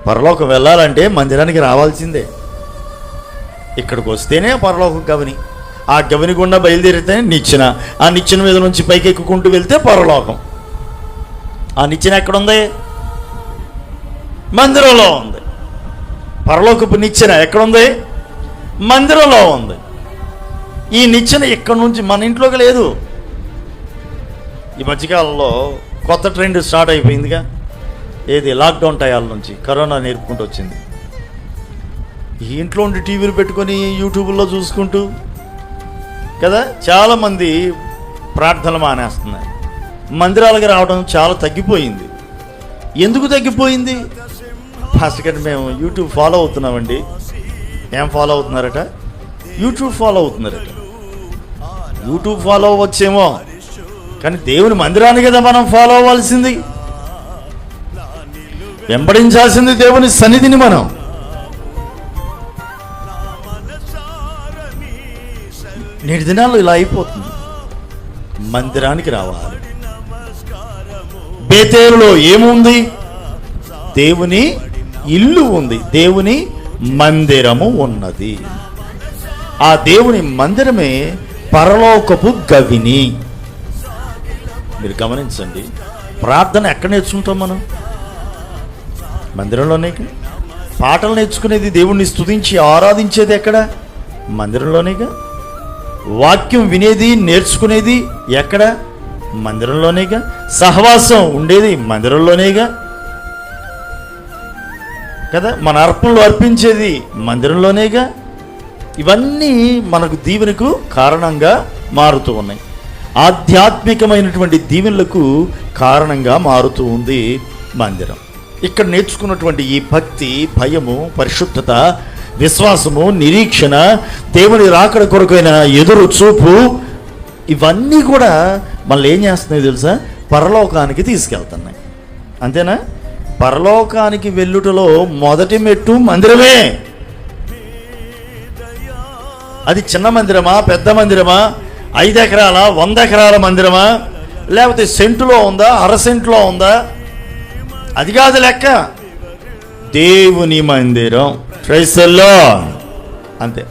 పరలోకం వెళ్ళాలంటే మందిరానికి రావాల్సిందే. ఇక్కడికి వస్తేనే పరలోకం గవని. ఆ గవని గుండా బయలుదేరితే నిచ్చెన, ఆ నిచ్చెన మీద నుంచి పైకి ఎక్కుకుంటూ వెళ్తే పరలోకం. ఆ నిచ్చెన ఎక్కడుంది? మందిరంలో ఉంది. పరలోకపు నిచ్చెన ఎక్కడుంది? మందిరంలో ఉంది. ఈ నిచ్చెన ఇక్కడ నుంచి మన ఇంట్లోకి లేదు. ఈ మధ్యకాలంలో కొత్త ట్రెండ్ స్టార్ట్ అయిపోయిందిగా, ఏది లాక్డౌన్ టయాల నుంచి కరోనా నేర్పుకుంటూ వచ్చింది. ఈ ఇంట్లో ఉండి టీవీలు పెట్టుకొని యూట్యూబ్లో చూసుకుంటూ కదా చాలామంది ప్రార్థనలు మానేస్తున్నారు. మందిరాలకు రావడం చాలా తగ్గిపోయింది. ఎందుకు తగ్గిపోయింది? ఫస్ట్ కంటే మేము యూట్యూబ్ ఫాలో అవుతున్నామండి. ఏం ఫాలో అవుతున్నారట? యూట్యూబ్ ఫాలో అవుతున్నారట. యూట్యూబ్ ఫాలో అవ్వచ్చేమో, కానీ దేవుని మందిరాన్ని కదా మనం ఫాలో అవ్వాల్సింది, వెంబడించాల్సింది దేవుని సన్నిధిని. మనం నేటి దినాల్లో ఇలా అయిపోతుంది. మందిరానికి రావాలి. బేతేలులో ఏముంది? దేవుని ఇల్లు ఉంది, దేవుని మందిరము ఉన్నది. ఆ దేవుని మందిరమే పరలోకపు గవిని. మీరు గమనించండి, ప్రార్థన ఎక్కడ నేర్చుకుంటాం మనం? మందిరంలోనే. పాటలు నేర్చుకునేది, దేవుణ్ణి స్తుతించి ఆరాధించేది ఎక్కడ? మందిరంలోనేగా. వాక్యం వినేది నేర్చుకునేది ఎక్కడ? మందిరంలోనేగా. సహవాసం ఉండేది మందిరంలోనేగా కదా. మన అర్పణలు అర్పించేది మందిరంలోనేగా. ఇవన్నీ మనకు దీవెనకు కారణంగా మారుతూ ఉన్నాయి. ఆధ్యాత్మికమైనటువంటి దీవెనలకు కారణంగా మారుతూ ఉంది మందిరం. ఇక్కడ నేర్చుకున్నటువంటి ఈ భక్తి, భయము, పరిశుద్ధత, విశ్వాసము, నిరీక్షణ, దేవుని రాకడ కొరకైన ఎదురు చూపు, ఇవన్నీ కూడా మళ్ళీ ఏం చేస్తున్నాయి తెలుసా? పరలోకానికి తీసుకెళ్తున్నాయి. అంతేనా? పరలోకానికి వెళ్ళుటలో మొదటి మెట్టు మందిరమే. అది చిన్న మందిరమా, పెద్ద మందిరమా, 5 ఎకరాల 100 ఎకరాల మందిరమా, లేకపోతే సెంటులో ఉందా, అరసెంట్లో ఉందా, అది కాదు లెక్క. దేవుని మందిరం. Praise the lord. అంతే.